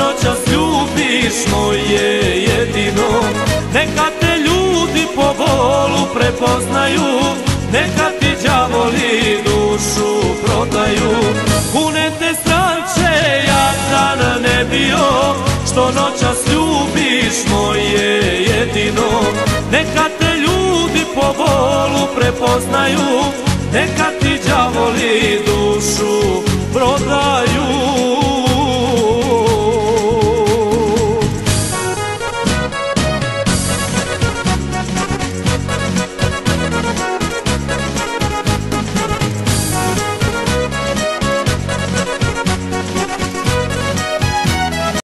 noćas ljubiš moje jedino. Neka te ljudi po volu prepoznaju, neka ti đavoli dušu prodaju. Kune te stranče, jadan ne bio, što noćas ljubiš moje jedino. Neka te ljudi po volu prepoznaju, neka